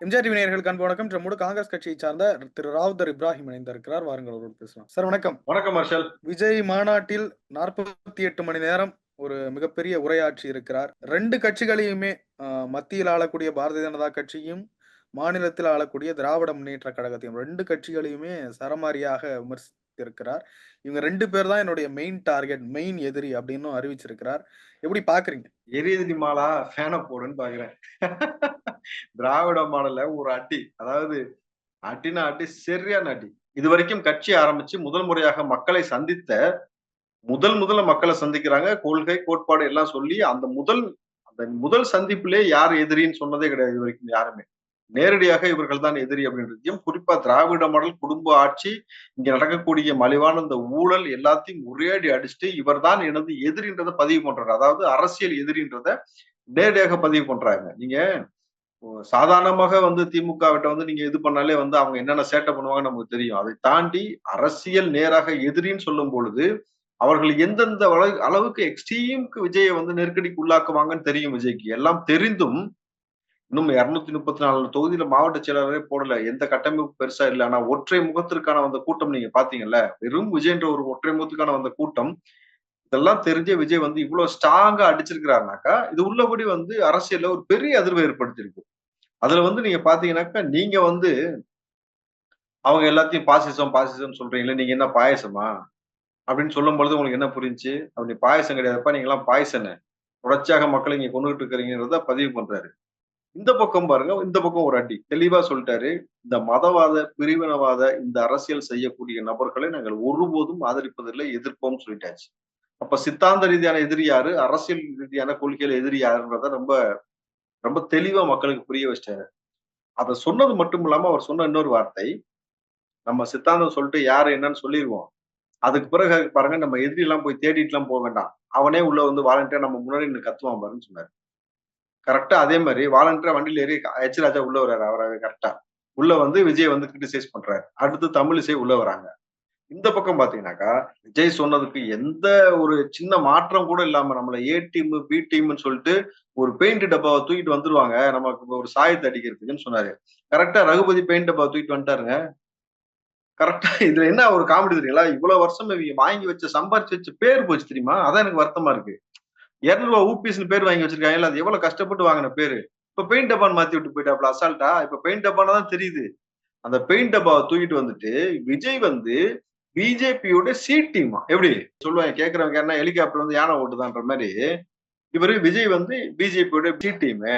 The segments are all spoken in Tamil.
எம்ஜிஆர் டிவி நேயர்களுக்கு அன்பு வணக்கம். நம்மோடு காங்கிரஸ் கட்சியை சார்ந்த திரு ராவுத்தர் இப்ராஹிம் இணைந்திருக்கிறார். வாருங்கள் அவரோடு பேசலாம். சார் வணக்கம். வணக்கம் மார்ஷல். விஜய் மாநாட்டில் 48 மணி நேரம் ஒரு மிகப்பெரிய உரையாற்றி இருக்கிறார். 2 கட்சிகளையுமே மத்தியில் ஆளக்கூடிய பாரதிய ஜனதா கட்சியும், மாநிலத்தில் ஆளக்கூடிய திராவிட முன்னேற்ற கழகத்தையும் 2 கட்சிகளையுமே சரமாரியாக விமர்சித்திருக்கிறார். இவங்க 2 பேர் தான் என்னுடைய மெயின் டார்கெட், மெயின் எதிரி அப்படின்னும் அறிவிச்சிருக்கிறார். எப்படி பாக்குறீங்க? எரியுது மாலா ஃபேனை போடுன்னு பாக்குறேன். திராவிட மாடல்ல ஒரு அடி, அதாவது அடினா அடி, சரியான அடி. இது வரைக்கும் கட்சி ஆரம்பிச்சு முதல் முறையாக மக்களை சந்தித்த முதல்ல மக்களை சந்திக்கிறாங்க. கொள்கை கோட்பாடு எல்லாம் சொல்லி அந்த முதல் சந்திப்பிலே யார் எதிரின்னு சொன்னதே கிடையாது இது வரைக்கும் யாருமே. நேரடியாக இவர்கள் தான் எதிரி அப்படின்றதையும், குறிப்பா திராவிட மாடல் குடும்ப ஆட்சி, இங்க நடக்கக்கூடிய மலிவான இந்த ஊழல் எல்லாத்தையும் ஒரேடி அடிச்சுட்டு இவர் தான் எனது எதிரின்றதை பதிவு பண்றாரு. அதாவது அரசியல் எதிரின்றத நேரடியாக பதிவு பண்றாங்க. நீங்க சாதாரணமாக திமுக விட்ட நீங்க இது பண்ணாலே அவங்க என்னென்ன சேட்டை பண்ணுவாங்க நமக்கு தெரியும். அதை தாண்டி அரசியல் நேராக எதிரின்னு சொல்லும் பொழுது அவர்கள் எந்தெந்த அளவுக்கு எக்ஸ்ட்ரீம்க்கு விஜயை நெருக்கடிக்கு உள்ளாக்குவாங்கன்னு தெரியும் விஜய்க்கு. எல்லாம் தெரிந்தும் இன்னும் 234 தொகுதியில மாவட்ட செயலாளரே போடல. எந்த கட்டமைப்பு பெருசா இல்ல. ஆனா ஒற்றை முகத்திற்கான கூட்டம் நீங்க பாத்தீங்கல்ல. வெறும் விஜய்ன்ற ஒரு ஒற்றை முகத்துக்கான கூட்டம். இதெல்லாம் தெரிஞ்ச விஜய் இவ்வளவு ஸ்ட்ராங்கா அடிச்சிருக்கிறாருனாக்கா, இது உள்ளபடி அரசியல்ல ஒரு பெரிய அதிர்வை ஏற்படுத்தியிருக்கு. அதுல நீங்க பாத்தீங்கன்னாக்கா, நீங்க அவங்க எல்லாத்தையும் பாசிசம் சொல்றீங்களே, நீங்க என்ன பாயாசமா? அப்படின்னு சொல்லும் பொழுது உங்களுக்கு என்ன புரிஞ்சுச்சு? அப்படி பாயாசம் கிடையாதுப்பா, நீங்க எல்லாம் பாய்சனு. தொடர்ச்சியாக மக்களை இங்க கொண்டுகிட்டு இருக்கிறீங்கன்றத பதிவு பண்றாரு. இந்த பக்கம் பாருங்க, இந்த பக்கம் ஒரு அடி. தெளிவா சொல்லிட்டாரு. இந்த மதவாத, பிரிவினவாத இந்த அரசியல் செய்யக்கூடிய நபர்களை நாங்கள் ஒருபோதும் ஆதரிப்பதில்லை, எதிர்ப்போம்னு சொல்லிட்டாச்சு. அப்ப சித்தாந்த ரீதியான எதிரி யாரு? அரசியல் ரீதியான கொள்கையில எதிரி யாருன்றத ரொம்ப ரொம்ப தெளிவா மக்களுக்கு புரிய வச்சிட்டாரு. அத சொன்னது மட்டும் இல்லாம அவர் சொன்ன இன்னொரு வார்த்தை, நம்ம சித்தாந்தம் சொல்லிட்டு யாரு என்னன்னு சொல்லிருவோம். அதுக்கு பிறகு பாருங்க நம்ம எதிரி எல்லாம் போய் தேடிட்டு எல்லாம் போக வேண்டாம். அவனே உள்ள வாலண்டியரா நம்ம முன்னாடி நின்னு கத்துவான் பாருன்னு சொன்னாரு. கரெக்ட்டா அதே மாரி வாலண்டியரா வண்டியில ஏறி எச் ராஜா உள்ள வர்றாரு. அவராவே கரெக்ட்டா. உள்ள விஜய் கிரிட்டிசைஸ் பண்றாரு. அடுத்து தமிழிசை உள்ள வராங்க. இந்த பக்கம் பாத்தீங்கன்னாக்கா, விஜய் சொன்னதுக்கு எந்த ஒரு சின்ன மாற்றம் கூட இல்லாம நம்மள ஏ டீம், பி டீம்ன்னு சொல்லிட்டு ஒரு பெயிண்ட் டப்பாவ தூக்கிட்டு வந்துருவாங்க. நமக்கு ஒரு சாயத்த அடிக்கிறதுக்குன்னு சொன்னாரு. கரெக்ட்டா ரகுபதி பெயிண்ட் டப்பாவ தூக்கிட்டு வந்துட்டாருங்க. கரெக்ட்டா இதுல என்ன ஒரு காமெடி தெரியுங்களா? இவ்வளவு வருஷம் இவங்க வாங்கி வச்ச சம்பாரிச்சு வச்ச பேர் போச்சு தெரியுமா? அதான் எனக்கு வருத்தமா இருக்கு. ரூ. 200 ஊபிஸ்ன்னு பேர் வாங்கி வச்சிருக்காங்கல்ல. அது எவ்வளவு கஷ்டப்பட்டு வாங்குன பேரு. இப்ப பெயிண்ட் டப்பான்னு மாத்தி விட்டு போயிட்டாப்ல அசால்ட்டா. இப்ப பெயிண்ட் டப்பான்னு தான் தெரியுது. அந்த பெயிண்ட் டப்பாவ தூக்கிட்டு வந்துட்டு, விஜய் பிஜேபியோட சி டீமா. எப்படி? சொல்லுவாங்க கேட்கிறவங்க யாருன்னா ஹெலிகாப்டர் யானை ஓட்டுதான்ற மாரி, இவரு விஜய் பிஜேபியோட சி டீமு.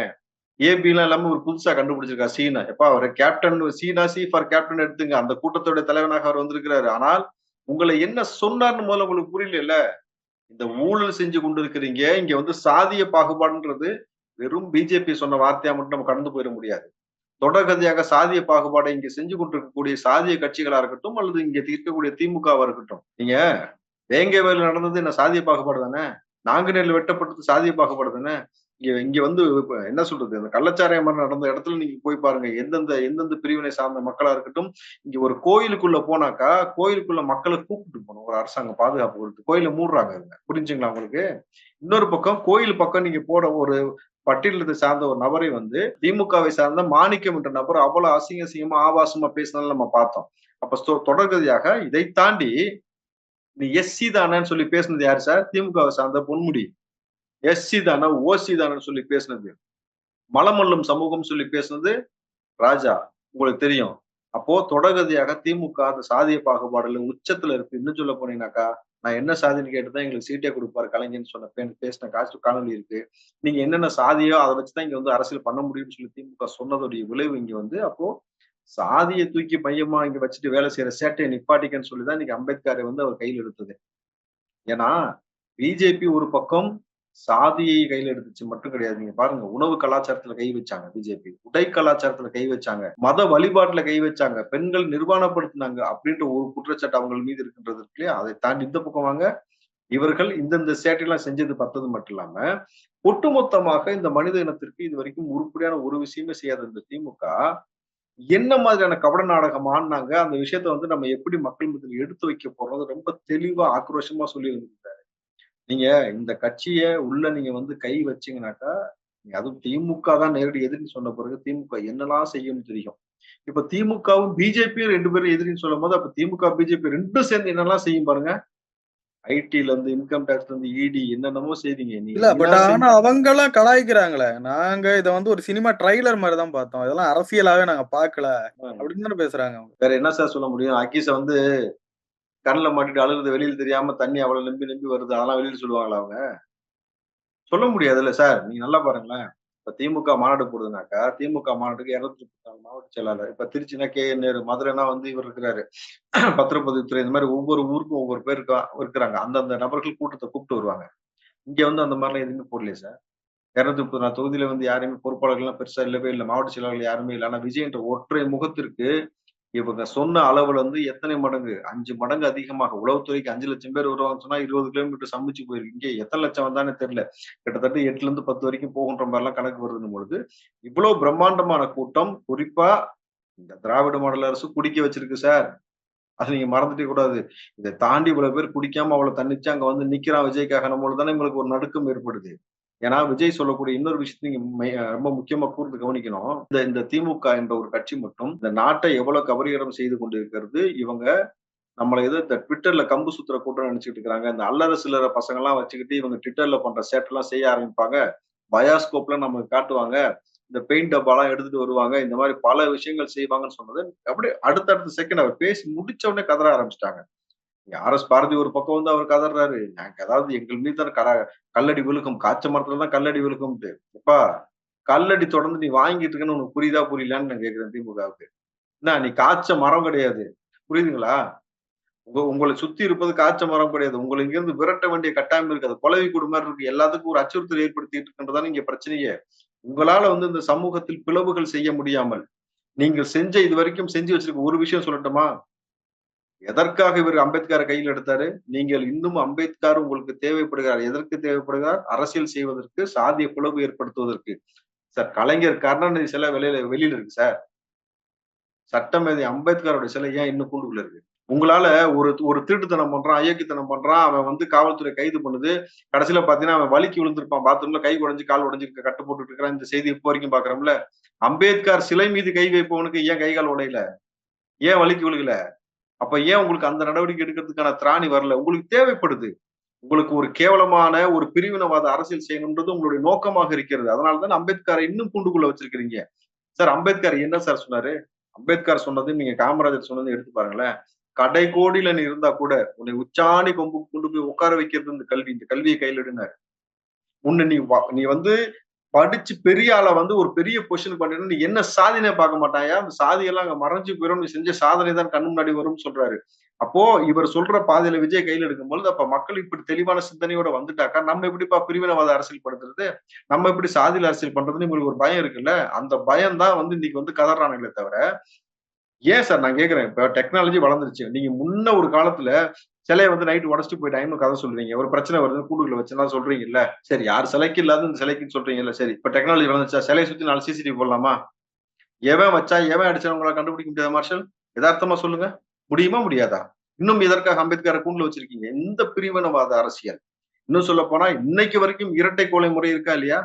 ஏபிலாம் இல்லாம ஒரு புதுசா கண்டுபிடிச்சிருக்காரு சீன. எப்பா அவரு captain China C for captain எடுத்துங்க. அந்த கூட்டத்தோட தலைவனாக அவர் வந்திருக்கிறாரு. ஆனால் உங்களை என்ன சொன்னார்ன்னு முதல்ல உங்களுக்கு புரியல. இந்த ஊழல் செஞ்சு கொண்டு இருக்கிறீங்க. இங்க சாதிய பாகுபாடுன்றது வெறும் பிஜேபி சொன்ன வார்த்தையா மட்டும் நம்ம கடந்து போயிட முடியாது. தொடர்கதையாக சாதிய பாகுபாடை இங்க செஞ்சு கொண்டிருக்கக்கூடிய சாதிய கட்சிகளா இருக்கட்டும், அல்லது இங்க இருக்கக்கூடிய திமுகவா இருக்கட்டும். நீங்க வேங்கை வயல்ல நடந்தது என்ன சாதிய பாகுபாடு தானே? நாங்குநேரில் வெட்டப்பட்டது சாதிய பாகுபாடு தானே? இங்க இங்க இப்ப என்ன சொல்றது? அந்த கள்ளச்சாராயம் நடந்த இடத்துல நீங்க போய் பாருங்க. எந்தெந்த பிரிவினை சார்ந்த மக்களா இருக்கட்டும், இங்க ஒரு கோயிலுக்குள்ள போனாக்கா, கோயிலுக்குள்ள மக்களை கூப்பிட்டு போகணும். ஒரு அரசாங்கம் பாதுகாப்பு கொடுத்து. கோயில மூடுறாங்க அதுங்க. புரிஞ்சுங்களா உங்களுக்கு? இன்னொரு பக்கம் கோயில் பக்கம் நீங்க போட ஒரு பட்டியலத்தை சார்ந்த ஒரு நபரை திமுகவை சார்ந்த மாணிக்கம் என்ற நபர் அவ்வளவு அசிங்கமா ஆபாசமா பேசினாலும் நம்ம பார்த்தோம். அப்ப தொடர்கதையாக இதை தாண்டி நீ எஸ்சி தானேன்னு சொல்லி பேசுனது யாரு சார்? திமுகவை சார்ந்த பொன்முடி. எஸ்சி தானே, ஓசி தானேன்னு சொல்லி பேசுனது. மலமல்லும் சமூகம் சொல்லி பேசுனது ராஜா. உங்களுக்கு தெரியும். அப்போ தொடர்கதையாக திமுக அந்த சாதிய பாகுபாடுல உச்சத்துல இருக்கு. இன்னும் சொல்ல போனீங்கன்னாக்கா, நான் என்ன சாதின்னு கேட்டுதான் எங்களுக்கு சீட்டே கொடுப்பாரு கலைஞர்ன்னு சொன்ன பேசின காணொலி இருக்கு. நீங்க என்னென்ன சாதியோ அதை வச்சுதான் இங்க அரசியல் பண்ண முடியும்னு சொல்லி திமுக சொன்னதுடைய விளைவு இங்க அப்போ சாதியை தூக்கி மையமா இங்க வச்சுட்டு வேலை செய்யற சேட்டையை நிப்பாட்டிக்கன்னு சொல்லிதான் இன்னைக்கு அம்பேத்கரை அவர் கையில் எடுத்தது. ஏன்னா பிஜேபி ஒரு பக்கம் சாதியை கையில எடுத்துச்சு மட்டும் கிடையாது. நீங்க பாருங்க உணவு கலாச்சாரத்துல கை வச்சாங்க பிஜேபி. உடை கலாச்சாரத்துல கை வச்சாங்க. மத வழிபாட்டுல கை வச்சாங்க. பெண்கள் நிர்வாணப்படுத்தினாங்க அப்படின்ற ஒரு குற்றச்சாட்டு அவங்க மீது இருக்கின்றது இருக்கு இல்லையா? அதை தாண்டி இந்த பக்கம் வாங்க. இவர்கள் இந்தந்த சேட்டையெல்லாம் செஞ்சது பத்தது மட்டும் இல்லாம ஒட்டுமொத்தமாக இந்த மனித இனத்திற்கு இது வரைக்கும் உருப்படியான ஒரு விஷயமே செய்யாத இந்த திமுக என்ன மாதிரியான கபட நாடகம் ஆடினாங்க, அந்த விஷயத்த நம்ம எப்படி மக்கள் மத்தியில் எடுத்து வைக்க போறோம் ரொம்ப தெளிவா ஆக்ரோஷமா சொல்லி வந்திருக்காரு. நீங்க இந்த கட்சிய உள்ள நீங்க கை வச்சீங்கன்னாக்கா, அதுவும் திமுக தான் நேரடி எதிரின்னு சொன்ன பிறகு திமுக என்னெல்லாம் செய்யும்னு தெரியும். இப்ப திமுகவும் பிஜேபியும் 2 பேரும் எதிரின்னு சொல்லும்போது, அப்ப திமுக, பிஜேபி 2ம் சேர்ந்து என்னெல்லாம் செய்யும் பாருங்க. ஐடில இருந்து, இன்கம் டாக்ஸ்ல இருந்து, இடி என்னென்னமோ செய்றீங்க. நீங்க இல்ல பட் என்னதான் ஆனா செஞ்சு அவங்கலாம் கலாய்க்கிறாங்களே. நாங்க இத வந்து ஒரு சினிமா ட்ரைலர் மாரி தான் பார்த்தோம். இதெல்லாம் அரசியலாவே நாங்க பார்க்கல. அப்படின்னு தானே பேசுறாங்க அவங்க. வேற என்ன சார் சொல்ல முடியும்? அக்கீஸ வந்து கண்ல மாட்டிட்டு அழுகுறது வெளியில தெரியாம தண்ணி அவ்வளவு நம்பி நம்பி வருது. அதெல்லாம் வெளியில சொல்லுவாங்களா அவங்க? சொல்ல முடியாதுல்ல சார். நீங்க நல்லா பாருங்களேன். இப்ப திமுக மாநாடு போடுதுனாக்கா, திமுக மாநாட்டுக்கு 234 மாவட்ட செயலாளர். இப்ப திருச்சினா கே.என். நேரு, மதுரைனா வந்து இவர் இருக்கிறாரு. பத்திரப்பதிவுத்துறை இந்த மாரி ஒவ்வொரு ஊருக்கும் ஒவ்வொரு பேர் இருக்கிறாங்க. அந்தந்த நபர்கள் கூட்டத்த கூப்பிட்டு வருவாங்க. இங்க வந்து அந்த மாரிலாம் எதுவுமே போடலையே சார். 234 தொகுதியில வந்து யாரையுமே பொறுப்பாளர்கள்லாம் பெருசா இல்லவே இல்ல. மாவட்ட செயலாளர்கள் யாருமே இல்ல. ஆனா விஜய் என்ற ஒற்றை முகத்திற்கு இவங்க சொன்ன அளவுல இருந்து எத்தனை மடங்கு? 5 மடங்கு அதிகமாக. உளவுத்துறைக்கு 5,00,000 பேர் வருவாங்கன்னு சொன்னா 20 கிலோமீட்டர் சம்பிச்சு போயிருக்கு. இங்க எத்தன லட்சம் வந்தான்னு தெரியல. கிட்டத்தட்ட 8லருந்து 10 வரைக்கும் போகுன்ற மாரிலாம் கணக்கு வருதுன்னும் பொழுது, இவ்வளோ பிரம்மாண்டமான கூட்டம் குறிப்பா இந்த திராவிட மாடல் அரசு குடிக்க வச்சிருக்கு சார். அத நீங்க மறந்துட்டே கூடாது. இத தாண்டி இவ்வளவு பேர் குடிக்காம அவ்வளவு தன்னிச்சையா அங்க வந்து நிக்கிறான் விஜய்க்காகன்னும் பொழுது தானே உங்களுக்கு ஒரு நடுக்கம் ஏற்படுது. ஏன்னா, விஜய் சொல்லக்கூடிய இன்னொரு விஷயத்த நீங்க ரொம்ப முக்கியமா கூர்ந்து கவனிக்கணும். இந்த இந்த திமுக என்ற ஒரு கட்சி மட்டும் இந்த நாட்டை எவ்வளவு கபளீகரம் செய்து கொண்டிருக்கிறது. இவங்க நம்மள ஏதோ இந்த ட்விட்டர்ல கம்பு சுத்துற கூட்டம்னு நெனச்சுட்டு இருக்காங்க. இந்த அல்லற சில்லற பசங்கலாம் வச்சுக்கிட்டு இவங்க ட்விட்டர்ல பண்ற சேட்டெல்லாம் செய்ய ஆரம்பிப்பாங்க. பயாஸ்கோப்ல நமக்கு காட்டுவாங்க. இந்த பெயிண்ட் டப்பாலாம் எடுத்துட்டு வருவாங்க. இந்த மாரி பல விஷயங்கள் செய்வாங்கன்னு சொன்னது, அப்படியே அடுத்தடுத்த செகண்ட் அவர் பேசி முடிச்ச உடனே கதற ஆரம்பிச்சுட்டாங்க. ஆர்.எஸ். பாரதி ஒரு பக்கம் வந்து அவர் கதர்றாரு. நாங்க அதாவது எங்கள் மீது தான் கல்லடி விழுகும். காய்ச்ச மரத்துல தான் கல்லடி விழுகும்ன்ட்டு. எப்பா கல்லடி தொடர்ந்து நீ வாங்கிட்டு இருக்கன்னு உனக்கு புரியுதா? புரியலையான்னு நான் கேட்கிறேன் திமுகவுக்கு. என்ன நீ காய்ச்ச மரம் கிடையாது. புரியுதுங்களா? உங்கள சுத்தி இருப்பது காய்ச்ச மரம் கிடையாது. உங்கள இங்கிருந்து விரட்ட வேண்டிய கட்டாயம் இருக்கு. அது கொலை வீடு மாரி இருக்கு. எல்லாத்துக்கும் ஒரு அச்சுறுத்தல் ஏற்படுத்திட்டு இருக்கின்றது தானே இங்க பிரச்சனையே. உங்களால வந்து இந்த சமூகத்தில் பிளவுகள் செய்ய முடியாமல், நீங்கள் செஞ்ச இதுவரைக்கும் செஞ்சு வச்சிருக்க ஒரு விஷயம் சொல்லட்டுமா? எதற்காக இவர் அம்பேத்கர கையில் எடுத்தாரு? நீங்கள் இன்னும் அம்பேத்கர் உங்களுக்கு தேவைப்படுகிறார். எதற்கு தேவைப்படுகிறார்? அரசியல் செய்வதற்கு, சாதிய பிளவு ஏற்படுத்துவதற்கு. சார் கலைஞர் கருணாநிதி சிலை வெளியில இருக்கு சார். சட்டமேதை அம்பேத்கரோட சிலை ஏன் இன்னும் கூண்டுக்குள்ள இருக்கு? உங்களால ஒரு ஒரு திருட்டுத்தனம் பண்றான், அயோக்கியத்தனம் பண்றான். அவன் வந்து காவல்துறை கைது பண்ணுது. கடைசியில பார்த்தீங்கன்னா, அவன் வழுக்கி விழுந்திருப்பான். பாத்ரூம்ல கை உடைஞ்சு, கால் உடைஞ்சு கட்டு போட்டுட்டு இருக்கிறான். இந்த செய்தி இப்போ வரைக்கும் பார்க்கிறோம்ல. அம்பேத்கர் சிலை மீது கை வைப்பவனுக்கு ஏன் கை, கால் உடையல? ஏன் வழுக்கி விழுகல? அப்ப ஏன் உங்களுக்கு அந்த நடவடிக்கை எடுக்கிறதுக்கான திராணி வரல? உங்களுக்கு தேவைப்படுது. உங்களுக்கு ஒரு கேவலமான ஒரு பிரிவினவாத அரசியல் செய்யணும்ன்றது உங்களுடைய நோக்கமாக இருக்கிறது. அதனால தான் அம்பேத்கரை இன்னும் கூண்டுக்குள்ள வச்சிருக்கிறீங்க. சார் அம்பேத்கர் என்ன சார் சொன்னாரு? அம்பேத்கர் சொன்னது நீங்க காமராஜர் சொன்னது எடுத்து பாருங்களேன். கடைக்கோடியில நீ இருந்தா கூட உன்னை உச்சாணி கொம்புக்கு கொண்டு போய் உட்கார வைக்கிறது இந்த கல்வி. இந்த கல்வியை கையில எடுன்னாரு. உன்னை நீ வந்து படிச்சு பெரிய ஆளா வந்து ஒரு பெரிய பொசிஷன் பண்ணிட்டு நீ என்ன சாதனையை பார்க்க மாட்டாயா? அந்த சாதியெல்லாம் அங்க மறைஞ்சு போயிரும். நீ செஞ்ச சாதனை தான் கண்ணு முன்னாடி வரும்னு சொல்றாரு. அப்போ இவர் சொல்ற பாதையில விஜய் கையில எடுக்கும்பொழுது, அப்ப மக்கள் இப்படி தெளிவான சிந்தனையோட வந்துட்டாக்கா, நம்ம எப்படிப்பா பிரிவினவாத அரசியல் படுத்துறது? நம்ம எப்படி சாதியில அரசியல் பண்றதுன்னு இவங்களுக்கு ஒரு பயம் இருக்குல்ல. அந்த பயம் தான் வந்து இன்னைக்கு வந்து கதறானுங்களே தவிர, ஏன் சார் நான் கேட்கிறேன். இப்ப டெக்னாலஜி வளர்ந்துருச்சு. நீங்க முன்ன ஒரு காலத்துல சிலைய வந்து நைட் உடைச்சுட்டு போயிட்டாங்கன்னு கதை சொல்றீங்க. ஒரு பிரச்சனை வருதுன்னு கூண்டுக்குள்ள வச்செல்லாம் சொல்றீங்கல்ல. சரி யார் சிலைக்கு இல்லாத இந்த சிலைக்குன்னு சொல்றீங்கல்ல. சரி இப்ப டெக்னாலஜி வளர்ந்துச்சா? சிலைய சுத்தி 4 சிசிடிவி போடலாமா? எவன் வச்சா, எவன் அடிச்சான்னு உங்களால கண்டுபிடிக்க முடியாதா மார்ஷல்? எதார்த்தமா சொல்லுங்க. முடியுமா? முடியாதா? இன்னும் எதற்காக அம்பேத்கர கூண்டுல வச்சிருக்கீங்க? எந்த பிரிவினவாத அரசியல்? இன்னும் சொல்லப்போனா, இன்னைக்கு வரைக்கும் இரட்டை கொலை முறை இருக்கா இல்லையா?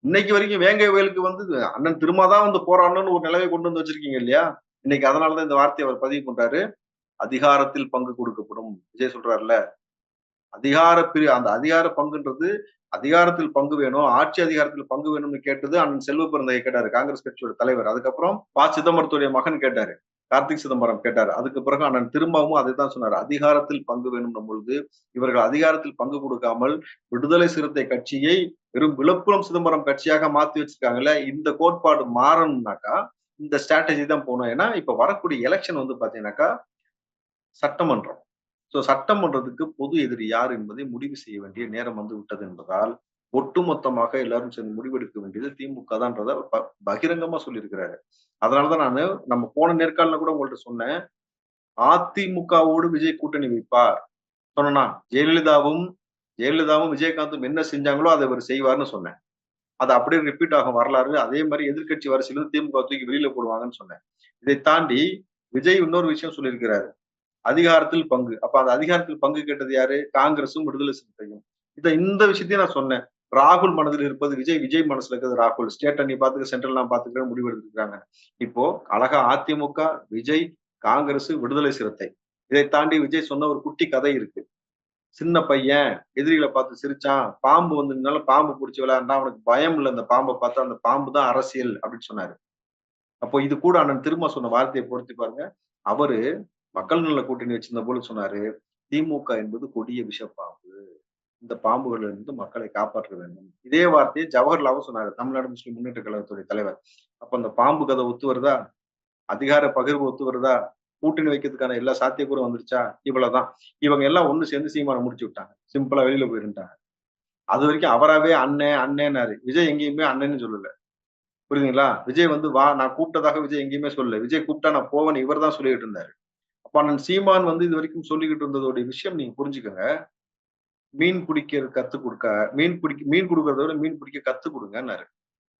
இன்னைக்கு வரைக்கும் வேங்கை வயலுக்கு வந்து அண்ணன் திரும்ப தான் வந்து போராடணும்னு ஒரு நிலைமை கொண்டு வந்து வச்சிருக்கீங்க இல்லையா? இன்னைக்கு அதனால தான் இந்த வார்த்தைய அவர் பதிவு பண்றாரு. அதிகாரத்தில் பங்கு கொடுக்கப்படும். விஜய் சொல்றாருல்ல. அந்த அதிகார பங்குன்றது அதிகாரத்தில் பங்கு வேணும், ஆட்சி அதிகாரத்தில் பங்கு வேணும்னு கேட்டது அண்ணன் செல்வ பெருந்தகை கேட்டாரு. காங்கிரஸ் கட்சியோட தலைவர். அதுக்கப்புறம் சிதம்பரத்துடைய மகன் கேட்டாரு. கார்த்திக் சிதம்பரம் கேட்டாரு. அதுக்கு பிறகு அண்ணன் திரும்பவும் அதைத்தான் சொன்னாரு. அதிகாரத்தில் பங்கு வேணும்னும் பொழுது, இவர்கள் அதிகாரத்தில் பங்கு கொடுக்காமல் விடுதலை சிறுத்தை கட்சியை வெறும் விழுப்புரம் சிதம்பரம் கட்சியாக மாத்தி வச்சிருக்காங்கல்ல. இந்த கோட்பாடு மாறணும்னாக்கா, இந்த ஸ்ட்ராட்டஜி தான் போணும். ஏன்னா, இப்ப வரக்கூடிய எலக்ஷன் வந்து பாத்தீங்கன்னாக்கா, சட்டமன்றம். சட்டமன்றத்துக்கு பொது எதிரி யார் என்பதை முடிவு செய்ய வேண்டிய நேரம் வந்து விட்டது என்பதால், ஒட்டுமொத்தமாக எல்லாரும் சேர்ந்து முடிவெடுக்க வேண்டியது திமுக தான்றத பகிரங்கமா சொல்லியிருக்கிறாரு. அதனால தான் நம்ம போன நேர்காணல்ல கூட உங்கள்ட்ட சொன்னேன். அதிமுகவோடு விஜய் கூட்டணி வைப்பார். சொன்னனா? ஜெயலலிதாவும் விஜயகாந்தும் என்ன செஞ்சாங்களோ அத இவரு செய்வார்ன்னு சொன்னேன். அது அப்படியே ரிப்பீட் ஆகும் வரலாறு. அதே மாரி எதிர்க்கட்சி வரிசையில திமுக தூக்கி வெளியில போடுவாங்கன்னு சொன்னேன். இதை தாண்டி விஜய் இன்னொரு விஷயம் சொல்லியிருக்கிறாரு. அதிகாரத்தில் பங்கு. அப்ப அந்த அதிகாரத்தில் பங்கு கேட்டது யாரு? காங்கிரசும், விடுதலை சிறுத்தையும். இந்த விஷயத்தையும் நான் சொன்னேன். ராகுல் மனதில் இருப்பது விஜய், விஜய் மனசுல இருக்கிறது ராகுல். ஸ்டேட்ட நீ பாத்துக்க, சென்ட்ரல் நான் பாத்துக்கிறேன் முடிவு எடுத்திருக்காங்க. இப்போ அழகா அதிமுக, விஜய், காங்கிரஸ், விடுதலை சிறுத்தை. இதை தாண்டி விஜய் சொன்ன ஒரு குட்டி கதை இருக்கு. சின்ன பையன் எதிரிகளை பார்த்து சிரிச்சான். பாம்பு வந்ததுனால பாம்பு புடிச்சு விளையாண்டான். அவனுக்கு பயம் இல்ல அந்த பாம்ப பார்த்தா. அந்த பாம்பு தான் அரசியல் அப்படின்னு சொன்னாரு. அப்போ இது கூட அண்ணன் திரும்ப சொன்ன வார்த்தையை பொருத்தி பாருங்க. அவரு மக்கள் நல கூட்டணி வச்சிருந்த போது சொன்னாரு, திமுக என்பது கொடிய விஷப்பாம்பு. இந்த பாம்புகளில் இருந்து மக்களை காப்பாற்ற வேண்டும். இதே வார்த்தையை ஜவஹர்லாலும் சொன்னாரு. தமிழ்நாடு முஸ்லிம் முன்னேற்ற கழகத்துடைய தலைவர். அப்ப அந்த பாம்பு கதை ஒத்து வருதா? அதிகார பகிர்வு ஒத்து வருதா? கூட்டணி வைக்கிறதுக்கான எல்லா சாத்தியக்கூறும் வந்துருச்சா? இவ்வளவுதான். இவங்க எல்லாம் ஒண்ணு சேர்ந்து சீமான முடிச்சு விட்டாங்க. சிம்பிளா வெளியில போயிருந்துட்டாங்க. அது வரைக்கும் அவராவே அண்ணன் அண்ணேன்னாரு. விஜய் எங்கேயுமே அண்ணன்னு சொல்லல. புரியுதுங்களா? விஜய் வந்து வா நான் கூப்பிட்டதாக விஜய் எங்கேயுமே சொல்லல. விஜய் கூப்பிட்டா நான் போவேன்னு இவர் தான் சொல்லிட்டு இருந்தாரு. அப்ப அண்ணன் சீமான் வந்து இதுவரைக்கும் சொல்லிக்கிட்டு இருந்ததோட விஷயம் நீங்க புரிஞ்சுக்கங்க. மீன் பிடிக்க கத்துக் கொடுக்க மீன் குடுக்கறத விட மீன் பிடிக்க கத்துக் கொடுங்கன்னாரு.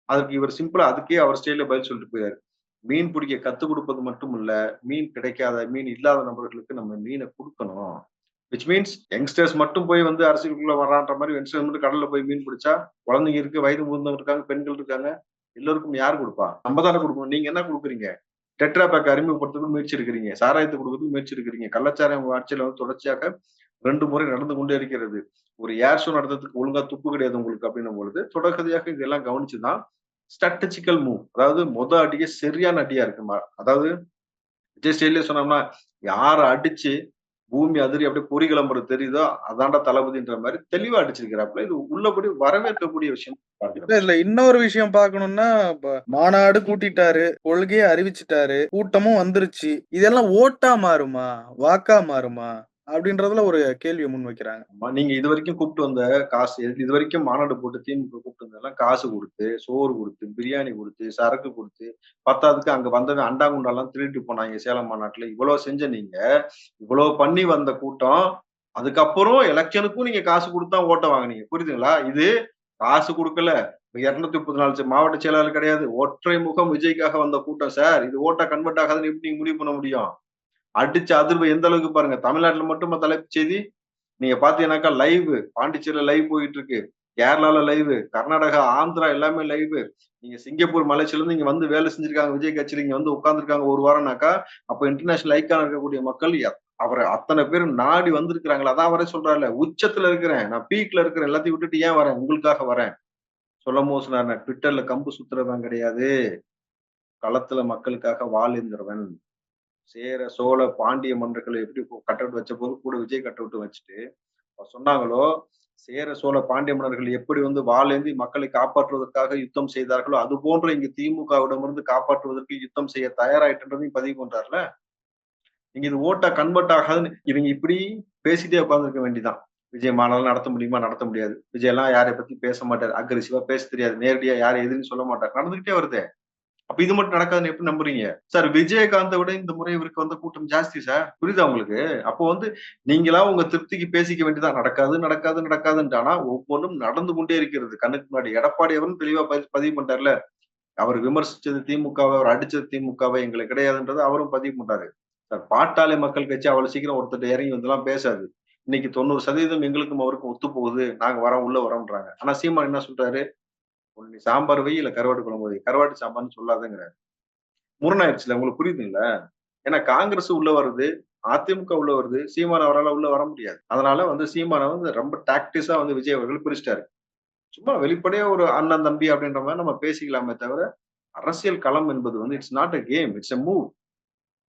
அதுக்கு இவர் சிம்பிளா அதுக்கே அவர் ஸ்டைல்ல பதில் சொல்லிட்டு போயிறாரு. மீன் பிடிக்க கத்துக் கொடுப்பது மட்டும் இல்ல, மீன் கிடைக்காத, மீன் இல்லாத நபர்களுக்கு நம்ம மீன குடுக்கணும். விச் மீன்ஸ் யங்ஸ்டர்ஸ் மட்டும் போய் வந்து அரசியலுக்குள்ள வர்றான்ற மாரி யங்ஸ்டர்ஸ் மட்டும் கடல்ல போய் மீன் பிடிச்சா, குழந்தைங்க இருக்கு, வயது முதிர்ந்தவங்க இருக்காங்க, பெண்கள் இருக்காங்க. எல்லோருக்கும் யார் குடுப்பா? நம்ம தானே குடுக்கணும். நீங்க என்ன குடுக்குறீங்க? டெட்ரா பேக் அறிமுகப்படுத்துறதுக்கு முயற்சி எடுக்கிறீங்க. சாராயத்த குடுக்கறதுக்கு முயற்சி எடுக்கிறீங்க. கள்ளச்சாராயம் உங்க ஆட்சியில வந்து தொடர்ச்சியாக 2 முறை நடந்து கொண்டே இருக்கிறது. ஒரு ஏர் ஷோ நடத்துறதுக்கு ஒழுங்கா துப்பு கிடையாது உங்களுக்கு அப்படின்னும் பொழுது, தொடர்கதையாக இதெல்லாம் கவனிச்சு தான் ஸ்ட்ராட்டஜிக்கல் மூவ். அதாவது அடியே சரியான அடியா இருக்குமா. அதாவது விஜய் ஸ்டைல்லயே சொன்னோம்னா, யார அடிச்சு பூமி அதிரி அப்படியே பொறி கிளம்புறது தெரியுதோ, அதான்டா தளபதின்ற மாரி தெளிவா அடிச்சிருக்கிறாப்புல. இது உள்ளபடி வரவேற்கக்கூடிய விஷயம் பார்க்கிறேன். இதுல இன்னொரு விஷயம் பார்க்கணும்னா, மாநாடு கூட்டிட்டாரு, கொள்கைய அறிவிச்சுட்டாரு, கூட்டமும் வந்துருச்சு. இதெல்லாம் ஓட்டா மாறுமா? வாக்கா மாறுமா? அப்படின்றதுல ஒரு கேள்விய முன்வைக்கிறாங்க. ஆமா. நீங்க இதுவரைக்கும் கூப்பிட்டு வந்த காசு இதுவரைக்கும் மாநாடு போட்டு திமுக கூப்பிட்டு வந்ததெல்லாம் காசு குடுத்து, சோறு குடுத்து, பிரியாணி குடுத்து, சரக்கு குடுத்து, பத்தாததுக்கு அங்க வந்தவன் அண்டா குண்டாலாம் திருடிட்டு போனாய்ங்க சேலம் மாநாட்டுல. இவ்வளோ செஞ்ச நீங்க, இவ்வளோ பண்ணி வந்த கூட்டம், அதுக்கப்புறம் எலக்ஷனுக்கும் நீங்க காசு குடுத்து தான் ஓட்ட வாங்குனீங்க. புரியுதுங்களா? இது காசு குடுக்கல. 234 மாவட்ட செயலாளர் கிடையாது. ஒற்றை முகம் விஜய்க்காக வந்த கூட்டம் சார். இது ஓட்டா கன்வெர்ட் ஆகாதுன்னு எப்படி நீங்க முடிவு பண்ண முடியும்? அடிச்ச அதிர்வு எந்த அளவுக்கு பாருங்க. தமிழ்நாட்டுல மட்டுமா தலைப்புச் செய்தி? நீங்க பாத்தீங்கன்னாக்கா லைவ் பாண்டிச்சேரியில லைவ் போயிட்டு இருக்கு. கேரளால லைவ், கர்நாடகா, ஆந்திரா எல்லாமே லைவ். நீங்க சிங்கப்பூர், மலேசியால இருந்து இங்க வந்து வேலை செஞ்சிருக்காங்க. விஜய் கட்சியில இங்க வந்து உட்கார்ந்துருக்காங்க 1 வாரம்னாக்கா, அப்ப இன்டர்நேஷனல் ஐகானா இருக்கக்கூடிய மக்கள் அவர அத்தன பேர் நாடி வந்திருக்கிறாங்களா? அதான் அவரே சொல்றாருல்ல, உச்சத்துல இருக்கிறேன். நான் பீக்ல இருக்கிறேன். எல்லாத்தையும் விட்டுட்டு ஏன் வரேன்? உங்களுக்காக வரேன். சொல்லும்போது சொன்னாரு, நான் ட்விட்டர்ல கம்பு சுத்துறவன் கிடையாது. களத்துல மக்களுக்காக வாழ்ந்தவன். சேர, சோழ, பாண்டிய மன்னர்கள் எப்படி கட் அவுட் வச்சபோது கூட விஜய் கட் அவுட் வச்சுட்டு சொன்னாங்களோ, சேர, சோழ, பாண்டிய மன்னர்கள் எப்படி வந்து வாளேந்தி மக்களை காப்பாற்றுவதற்காக யுத்தம் செய்தார்களோ, அது போன்று இங்கு திமுகவிடமிருந்து காப்பாற்றுவதற்கு யுத்தம் செய்ய தயாராயிட்டுன்றதையும் பதிவு பண்றாருல்ல. நீங்க இது ஓட்டா கன்வெர்ட் ஆகாதுன்னு இவங்க இப்படி பேசிட்டே உட்கார்ந்திருக்க வேண்டியதுதான். விஜய் மாநாடு நடத்த முடியுமா? நடத்த முடியாது. விஜய் எல்லாம் யாரைய பத்தி பேச மாட்டாரு. அக்ரெசிவா பேச தெரியாது. நேரடியா யாரும் எதுன்னு சொல்ல மாட்டாரு. நடந்துகிட்டே வருதே. அப்ப இது மட்டும் நடக்காதுன்னு எப்படி நம்புறீங்க? சார் விஜயகாந்த விட இந்த முறை இவருக்கு வந்த கூட்டம் ஜாஸ்தி சார். புரியுதா உங்களுக்கு? அப்போ வந்து நீங்களா உங்க திருப்திக்கு பேசிக்க வேண்டியதுதான். நடக்காது, நடக்காது, நடக்காதுன்ட்டு. ஆனா ஒவ்வொன்னும் நடந்து கொண்டே இருக்கிறது. கண்ணுக்கு முன்னாடி. எடப்பாடி அவரும் தெளிவா பதிவு பண்றாருல்ல. அவர் விமர்சிச்சது திமுகவ, அவர் அடிச்சது திமுகவ எங்களுக்கு கிடையாதுன்றத அவரும் பதிவு பண்றாரு. சார் பாட்டாளி மக்கள் கட்சி அவ்வளவு சீக்கிரம் ஒருத்தர் இறங்கி வந்துலாம் பேசாது. இன்னைக்கு 90% எங்களுக்கும் அவருக்கும் ஒத்து போகுது. நாங்க வரோம், உள்ள வரோம்ன்றாங்க. ஆனா சீமான் என்ன சொல்றாரு? "ஒண்ணு நீ சாம்பார் வை, இல்ல கருவாட்டு குழம்பு வை. கருவாட்டு சாம்பார்ன்னு சொல்லாதங்கிறாரு." முரணாயிடுச்சுல. உங்களுக்கு புரியுதுங்கள? ஏன்னா காங்கிரஸ் உள்ள வருது, அதிமுக உள்ள வருது. சீமான் அவரால உள்ள வர முடியாது. அதனால வந்து சீமான வந்து ரொம்ப டாக்டிஸா வந்து விஜய் அவர்கள் பிரிச்சுட்டாரு. சும்மா வெளிப்படையா ஒரு அண்ணன், தம்பி அப்படின்ற மாரி நம்ம பேசிக்கலாமே தவிர, அரசியல் களம் என்பது வந்து it's not a game. It's a move.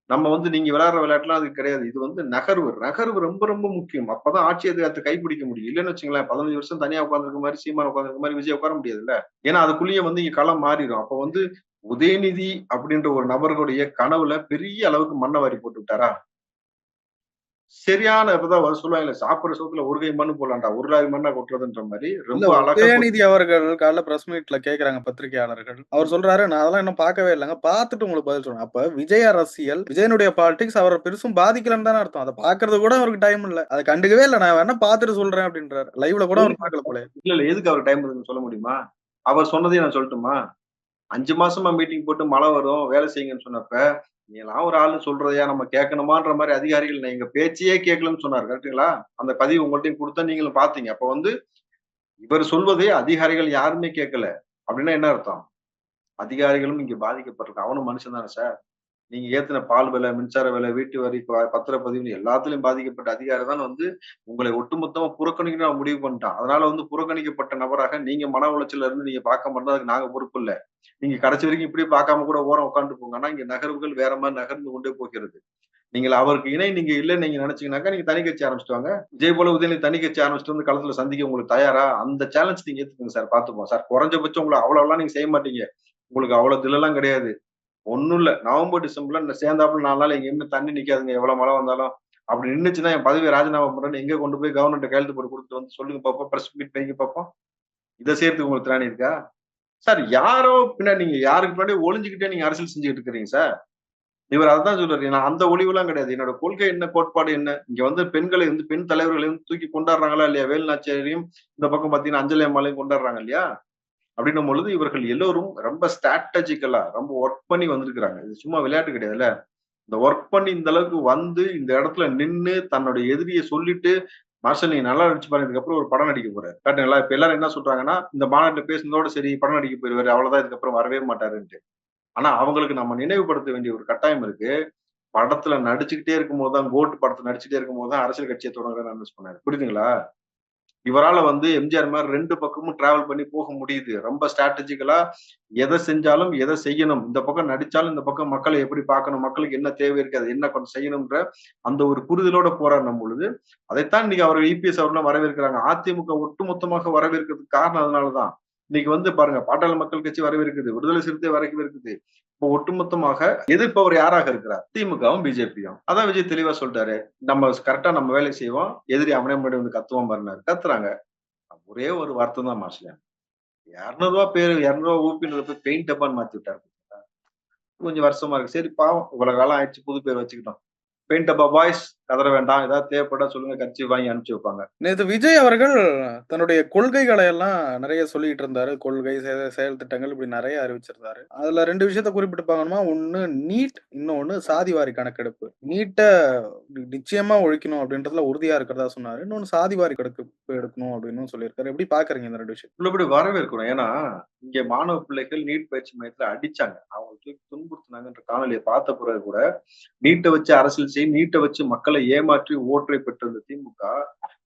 நம்ம வந்து நீங்க விளையாடுற விளையாட்டுலாம் அது கிடையாது. இது வந்து நகர்வு. நகர்வு ரொம்ப ரொம்ப முக்கியம். அப்பதான் ஆட்சி அதிகாரத்த கைப்பிடிக்க முடியும். இல்லன்னு வச்சுக்கங்களேன், 15 வருஷம் தனியா உட்கார்ந்திருக்க மாரி, சீமான் உட்கார்ந்திருக்க மாரி விஜய் உட்கார முடியாதுல்ல. ஏன்னா அதுக்குள்ளேயே வந்து இங்க களம் மாறிரும். அப்ப வந்து உதயநிதி அப்படின்ற ஒரு நபர்களுடைய கனவுல பெரிய அளவுக்கு மண்ண வாரி போட்டு விட்டாரா? சரியான இப்பதான் சொல்லுவாங்கல்ல, சாப்பிடுற சோத்துல ஒரு கை மண்ணு போடலாம்டா. ஒரு லாரி மண்ணா கொட்டுறதுன்ற மாரி இல்ல ரொம்ப அழகா உதயநிதி அவர்கள் காலைல பிரஸ் மீட்ல கேட்கறாங்க பத்திரிகையாளர்கள். அவர் சொல்றாரு, "நான் அதெல்லாம் இன்னும் பார்க்கவே இல்லங்க. பார்த்துட்டு உங்களுக்கு பதில் சொல்றேன்." அப்ப விஜய் அரசியல், விஜயனுடைய பாலிடிக்ஸ் அவர பெருசும் பாதிக்கலன்னு தானே அர்த்தம். அத பார்க்கறது கூட அவருக்கு டைம் இல்ல. அத கண்டுக்கவே இல்ல. "நான் வேணா பார்த்துட்டு சொல்றேன்" அப்படின்றாரு. லைவ்ல கூட அவர் பார்க்கல போலயே. இல்ல, இல்ல. எதுக்கு அவருக்கு டைம் இருக்குன்னு சொல்ல முடியுமா? அவர் சொன்னதையும் நான் சொல்லட்டுமா? 5 மாசமா மீட்டிங் போட்டு மழை வரும், வேலை செய்யுங்கன்னு சொன்னப்ப, நீங்கலாம் ஒரு ஆளு சொல்றதையா நம்ம கேட்கணுமான்ற மாரி அதிகாரிகள் எங்க பேச்சையே கேட்கலன்னு சொன்னாரு. கரெக்ட்டுங்களா? அந்த பதிவு உங்கள்ட்டயும் குடுத்தேன். நீங்களும் பார்த்தீங்க. அப்ப வந்து இவர் சொல்வதை அதிகாரிகள் யாருமே கேட்கல. அப்படின்னா என்ன அர்த்தம்? அதிகாரிகளும் இங்க பாதிக்கப்பட்டிருக்கான். அவனும் மனுஷன் தானே சார். நீங்க ஏத்துன பால் விலை, மின்சார விலை, வீட்டு வரி, பத்திரப்பதிவுன்னு எல்லாத்துலயும் பாதிக்கப்பட்ட அதிகாரி தான் வந்து உங்களை ஒட்டுமொத்தமா புறக்கணிக்கணும்னு அவன் முடிவு பண்ணிட்டான். அதனால வந்து புறக்கணிக்கப்பட்ட நபராக நீங்க மன உளைச்சல்ல இருந்து நீங்க பார்க்காம இருந்தா அதுக்கு நாங்க பொறுப்பு இல்ல. நீங்க கடைசி வரைக்கும் இப்படியே பார்க்காம கூட ஓரம் உட்கார்ந்துட்டு போங்க. ஆனா இங்க நகர்வுகள் வேற மாரி நகர்ந்து கொண்டே போகிறது. நீங்கள் அவருக்கு இணை நீங்க இல்லன்னு நீங்க நினைச்சீங்கன்னாக்கா, நீங்க தனி கட்சி ஆரம்பிச்சுட்டு வாங்க. விஜய் போல உதயநிதி தனி கட்சி ஆரம்பிச்சுட்டு வந்து களத்துல சந்திக்க உங்களுக்கு தயாரா? அந்த சேலஞ்ச் நீங்க ஏத்துக்கங்க சார் பார்த்துப்போம். சார் குறைஞ்சபட்சம் உங்கள அவ்வளவுலாம் நீங்க செய்ய மாட்டீங்க. உங்களுக்கு அவ்வளவு தில்லெல்லாம் கிடையாது. ஒண்ணும் இல்ல. நவம்பர், டிசம்பர்ல இந்த சேர்ந்தாப்புல 4 நாள் எங்கேயுமே தண்ணி நிக்காதுங்க. எவ்வளவு மழை வந்தாலும். அப்படி நின்னுச்சுன்னா என் பதவிய ராஜினாமா பண்றேன்னு எங்க கொண்டு போய் கவர்னர்ட்ட கையெழுத்து போட்டு குடுத்துட்டு வந்து சொல்லுங்க பாப்போம். பிரஸ் மீட் வைங்க பாப்போம். இத செய்யறதுக்கு உங்களுக்கு திராணி இருக்கா? சார் யாரோ பின்னாடி நீங்க யாருக்கு பின்னாடி ஒளிஞ்சுகிட்டே நீங்க அரசியல் செஞ்சுகிட்டு இருக்கிறீங்க சார். இவர் அததான் சொல்றாரு. நான் அந்த ஒளிவுலாம் கிடையாது. என்னோட கொள்கை என்ன, கோட்பாடு என்ன? இங்க வந்து பெண்களை வந்து பெண் தலைவர்களை வந்து தூக்கி கொண்டாடுறாங்களா இல்லையா? வேலு நாச்சியாரையும், இந்த பக்கம் பார்த்தீங்கன்னா, அஞ்சலி அம்மாளையும் கொண்டாடுறாங்க இல்லையா? அப்படின்னும் பொழுது இவர்கள் எல்லோரும் ரொம்ப ஸ்ட்ராட்டஜிக்கலா ரொம்ப ஒர்க் பண்ணி வந்திருக்கிறாங்க. இது சும்மா விளையாட்டு கிடையாதுல்ல. இந்த ஒர்க் பண்ணி இந்த அளவுக்கு வந்து இந்த இடத்துல நின்னு தன்னுடைய எதிரிய சொல்லிட்டு, மார்ஷல் நீங்க நல்லா நடிச்சு பாருங்க. இதுக்கப்புறம் ஒரு படம் நடிக்க போறாரு. காட்டுங்களா? இப்ப எல்லாரும் என்ன சொல்றாங்கன்னா, இந்த மாநாட்டுல பேசுனதோட சரி படம் நடிக்க போயிருவாரு. அவ்வளவுதான் இதுக்கப்புறம் வரவே மாட்டாருன்ட்டு. ஆனா அவங்களுக்கு நம்ம நினைவுபடுத்த வேண்டிய ஒரு கட்டாயம் இருக்கு. படத்துல நடிச்சுக்கிட்டே இருக்கும்போது தான் கோட் படத்துல நடிச்சுட்டே இருக்கும்போது தான் அரசியல் கட்சிய தொடங்குறேன்னு அனௌன்ஸ் பண்ணாரு. புரியுதுங்களா? இவரால வந்து எம்ஜிஆர் மாரி 2 பக்கமும் டிராவல் பண்ணி போக முடியுது. ரொம்ப ஸ்ட்ராட்டஜிக்கலா எத செஞ்சாலும், எத செய்யணும். இந்த பக்கம் நடிச்சாலும், இந்த பக்கம் மக்கள எப்படி பார்க்கணும், மக்களுக்கு என்ன தேவை இருக்கு, அத என்ன கொஞ்சம் செய்யணும்ன்ற அந்த ஒரு புரிதலோட போராடும் பொழுது, அதைத்தான் இன்னைக்கு அவர்கள் இபிஎஸ் அவர்கள்லாம் வரவேற்கிறாங்க. அதிமுக ஒட்டுமொத்தமாக வரவேற்கிறதுக்கு காரணம் அதனால தான். இன்னைக்கு வந்து பாருங்க, பாட்டாளி மக்கள் கட்சி வரவேற்குது, விடுதலை சிறுத்தை வரவேற்குது. இப்போ ஒட்டுமொத்தமாக எதிர்ப்பவர் யாராக இருக்கிறார்? திமுகவும், பிஜேபியும். அதான் விஜய் தெளிவா சொல்ட்டாரு. நம்ம கரெக்ட்டா நம்ம வேலைய செய்வோம். எதிரி அவனே முன்னாடி வந்து கத்துவான் பாருன்னாரு. கத்துறாங்க. ஒரே ஒரு வார்த்தை தான் மாஸ்டர். ரூ. 200 பேரு ரூ. 200 ஊப்பின்றத போய் பெயிண்ட் டப்பான்னு மாத்தி விட்டாரு. கொஞ்சம் வருஷமா இருக்கு. சரி பாவம். இவ்வளவு காலம் ஆயிடுச்சு. புது பேர் வச்சுக்கிட்டோம். பெயிண்ட் டப்பா பாய்ஸ் கதற வேண்டாம். ஏதாவது தேவைப்பட்டா சொல்லுங்க. கர்ச்சீஃப் வாங்கி அனுப்பிச்சு வைப்பாங்க. நேத்து விஜய் அவர்கள் தன்னுடைய கொள்கைகளை எல்லாம் நிறைய சொல்லிட்டு இருந்தாரு. கொள்கை, செயல் திட்டங்கள் இப்படி நிறைய அறிவிச்சிருந்தாரு. அதுல 2 விஷயத்த குறிப்பிட்டு பார்க்கணுமா, ஒண்ணு நீட், இன்னொன்னு சாதிவாரி கணக்கெடுப்பு. நீட்ட நிச்சயமா ஒழிக்கணும் அப்படின்றதுல உறுதியா இருக்கிறதா சொன்னாரு. இன்னொன்னு சாதிவாரி கணக்கெடுப்பு எடுக்கணும் அப்படின்னு சொல்லியிருக்காரு. எப்படி பார்க்குறீங்க இந்த 2 விஷயம்? உள்ளபடி வரவேற்கிறோம். ஏன்னா, இங்க மாணவ பிள்ளைகள் நீட் பயிற்சி மையத்துல அடிச்சாங்க. அவங்கள தூக்கி துன்புறுத்துனாங்கன்ற காணொலிய பார்த்த பிறகு கூட, நீட்ட வச்சு அரசியல் செய், நீட்ட வச்சு மக்களை ஏமாற்றி ஓட்டை பெற்ற இந்த திமுக,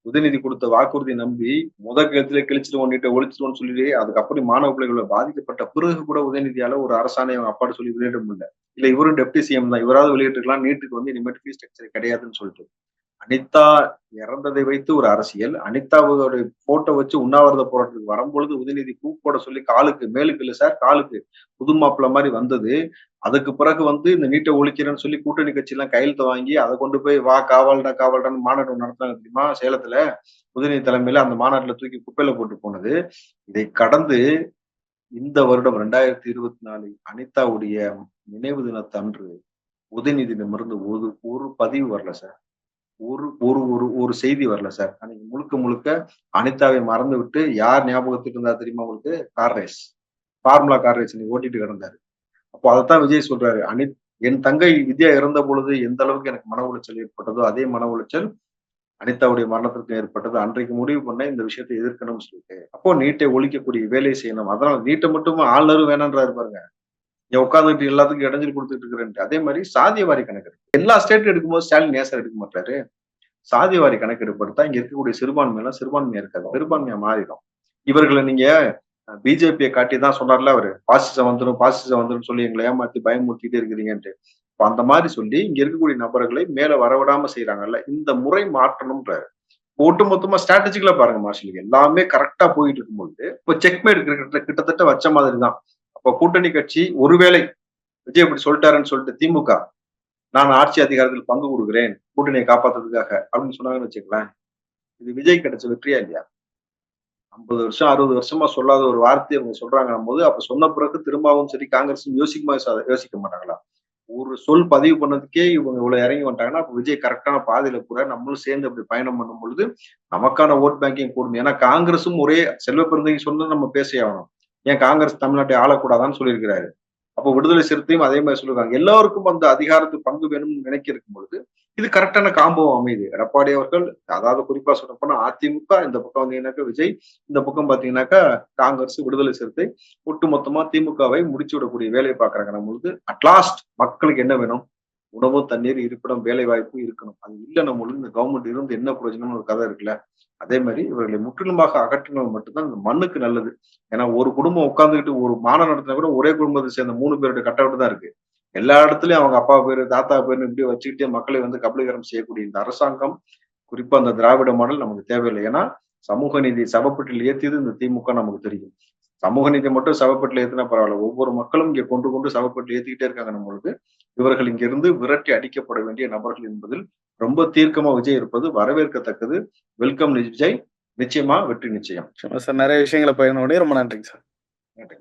உதயநிதி கொடுத்த வாக்குறுதிய நம்பி, கழுத்துல கிழிச்சிருவோம், நீட்ட ஒழிச்சிருவோம்னு சொல்லி, அதுக்கப்புறம் மாணவ பிள்ளைகள் பாதிக்கப்பட்ட பிறகு கூட உதயநிதியால ஒரு அரசாணை அவங்க அப்பாட்ட சொல்லி வெளியிட முடியல. இல்ல இவரும் டெப்டி சிஎம் தான். இவராவது வெளியிட்டிருக்கலாம். நீட்டுக்கு வந்து இனிமேட்டு ஃபீஸ் ஸ்ட்ரக்சர் கிடையாதுன்னு சொல்லிட்டு. அனிதா இறந்ததை வைத்து ஒரு அரசியல். அனிதாவோட போட்டோ வச்சு உண்ணாவிரத போராட்டத்துக்கு வரும்பொழுது உதயநிதி பூ போட சொல்லி காலுக்கு மேலுக்கு இல்ல சார், காலுக்கு புது மாப்பிள்ளை மாரி வந்தது. அதுக்கு பிறகு வந்து இந்த நீட்ட ஒழிக்கிறேன்னு சொல்லி கூட்டணி கட்சி எல்லாம் கையெழுத்து வாங்கி அதை கொண்டு போய் வா காவால்டா காவால்டான்னு மாநாடு நடத்துனாங்க தெரியுமா? சேலத்துல உதயநிதி தலைமையில அந்த மாநாட்டுல தூக்கி குப்பையில போட்டு போனது. இதை கடந்து இந்த வருடம் 2024 அனிதாவுடைய நினைவு தினத்தன்று உதயநிதியிடமிருந்து ஒரு ஒரு பதிவு வரல சார். ஒரு ஒரு ஒரு ஒரு செய்தி வரல சார். அன்னைக்கு முழுக்க முழுக்க அனிதாவை மறந்துவிட்டு யார் ஞாபகத்துக்கு இருந்தா தெரியுமா உங்களுக்கு? Car race. Formula car race இன்னைக்கு ஓட்டிட்டு கிடந்தாரு. அப்போ அதத்தான் விஜய் சொல்றாரு. என் தங்கை வித்யா இறந்த பொழுது எந்த அளவுக்கு எனக்கு மன உளைச்சல் ஏற்பட்டதோ, அதே மன உளைச்சல் அனிதாவுடைய மரணத்திற்கு ஏற்பட்டது. அன்றைக்கு முடிவு பண்ணேன் இந்த விஷயத்தை எதிர்க்கணும்னு சொல்லிட்டு. அப்போ நீட்டை ஒழிக்கக்கூடிய வேலையை செய்யணும். அதனால நீட்டை மட்டும் ஆளுநரும் வேணான்றாரு பாருங்க. இங்க உட்கார்ந்துட்டு எல்லாத்துக்கும் இடைஞ்சல் கொடுத்துட்டு இருக்கிறேன்ட்டு. அதே மாதிரி சாதியவாரி கணக்கெடுப்பு. எல்லா ஸ்டேட்டும் எடுக்கும்போது ஸ்டாலின் ஏன் சார் எடுக்க மாட்டாரு? சாதிவாரி கணக்கெடுப்பு எடுத்தா இங்க இருக்கக்கூடிய சிறுபான்மையெல்லாம் சிறுபான்மையா இருக்காது. பெரும்பான்மையா மாறிடும். இவர்களை நீங்க பிஜேபியை காட்டி தான் சொன்னார்ல அவரு. பாசிசம் வந்துரும், பாசிசம் வந்துரும் சொல்லி எங்களை ஏமாத்தி பயமுறுத்திட்டே இருக்கிறீங்கன்ட்டு. இப்ப அந்த மாதிரி சொல்லி இங்க இருக்கக்கூடிய நபர்களை மேல வரவிடாம செய்யறாங்கல்ல. இந்த முறை மாற்றணும்ன்றாரு. ஒட்டுமொத்தமா ஸ்ட்ராட்டஜிக்கலா பாருங்க மார்ஷல். எல்லாமே கரெக்டா போயிட்டு இருக்கும்போது, இப்ப செக்மேட் கிட்டத்தட்ட வச்ச மாதிரி தான். அப்ப கூட்டணி கட்சி ஒருவேளை விஜய் இப்படி சொல்லிட்டாருன்னு சொல்லிட்டு திமுக நான் ஆட்சி அதிகாரத்தில் பங்கு கொடுக்கிறேன் கூட்டணியை காப்பாத்துறதுக்காக அப்படின்னு சொன்னாங்கன்னு வச்சுக்கலாம். இது விஜய் கிடைச்ச வெற்றியா இல்லையா? 50 வருஷம் 60 வருஷமா சொல்லாத ஒரு வார்த்தையை அவங்க சொல்றாங்கன்னும் போது அப்ப சொன்ன பிறகு திரும்பவும் சரி காங்கிரஸ் யோசிக்க மாட்டாங்களா? ஒரு சொல் பதிவு பண்ணதுக்கே இவங்க இவ்வளவு இறங்கி வந்துட்டாங்கன்னா அப்ப விஜய் கரெக்டான பாதையில கூட நம்மளும் சேர்ந்து அப்படி பயணம் பண்ணும் பொழுது நமக்கான ஓட் பேங்கிங் கூடும். ஏன்னா காங்கிரஸும் ஒரே செல்வ பெருந்தகை சொன்னது நம்ம பேசே ஆகணும். ஏன் காங்கிரஸ் தமிழ்நாட்டை ஆளக்கூடாதான்னு சொல்லியிருக்கிறாரு. அப்போ விடுதலை சிறுத்தையும் அதே மாதிரி சொல்லிருக்காங்க. எல்லாருக்கும் அந்த அதிகாரத்துக்கு பங்கு வேணும்னு நினைக்க இருக்கும் பொழுது இது கரெக்டான காம்போ அமையுது. எடப்பாடி அவர்கள் அதாவது குறிப்பா சொல்லப்போனா அதிமுக, இந்த பக்கம் வந்தீங்கன்னாக்கா விஜய், இந்த பக்கம் பார்த்தீங்கன்னாக்கா காங்கிரஸ், விடுதலை சிறுத்தை ஒட்டுமொத்தமா திமுகவை முடிச்சு விடக்கூடிய வேலையை பார்க்குறாங்கன்னும் பொழுது, அட்லாஸ்ட் மக்களுக்கு என்ன வேணும்? உணவு, தண்ணீர், இருப்பிடம், வேலைவாய்ப்பு இருக்கணும். அது இல்லன்னும் பொழுது இந்த கவர்மெண்ட் இருந்து என்ன பிரயோஜனம்னு ஒரு கதை இருக்குல்ல. அதே மாரி இவர்களை முற்றிலுமாக அகற்றினது மட்டும் தான் இந்த மண்ணுக்கு நல்லது. ஏன்னா ஒரு குடும்பம் உட்கார்ந்துகிட்டு ஒரு மாநாடு நடத்தினா கூட ஒரே குடும்பத்தை சேர்ந்த 3 பேருடைய கட் அவுட் தான் இருக்கு. எல்லா இடத்துலயும் அவங்க அப்பா பேரு, தாத்தா பேருன்னு இப்படி வச்சுக்கிட்டே மக்களை வந்து கபலீகரம் செய்யக்கூடிய இந்த அரசாங்கம், குறிப்பா அந்த திராவிட மாடல் நமக்கு தேவையில்லை. ஏன்னா, சமூக நீதி சவப்பெட்டியில் ஏத்தியது இந்த திமுக நமக்கு தெரியும். சமூக நீதி மட்டும் சவப்பெட்டில ஏத்துனா பரவால்ல. ஒவ்வொரு மக்களும் இங்க கொண்டு கொண்டு சவப்பெட்டில ஏத்திக்கிட்டே இருக்காங்கன்னும் பொழுது, இவர்கள் இங்கிருந்து விரட்டி அடிக்கப்பட வேண்டிய நபர்கள் என்பதில் ரொம்ப தீர்க்கமா விஜய் இருப்பது வரவேற்கத்தக்கது. வெல்கம் விஜய். நிச்சயமா வெற்றி நிச்சயம். சார், நெறைய விஷயங்கள பகிர்ந்து கொண்டீங்க. ரொம்ப நன்றிங்க சார். நன்றி.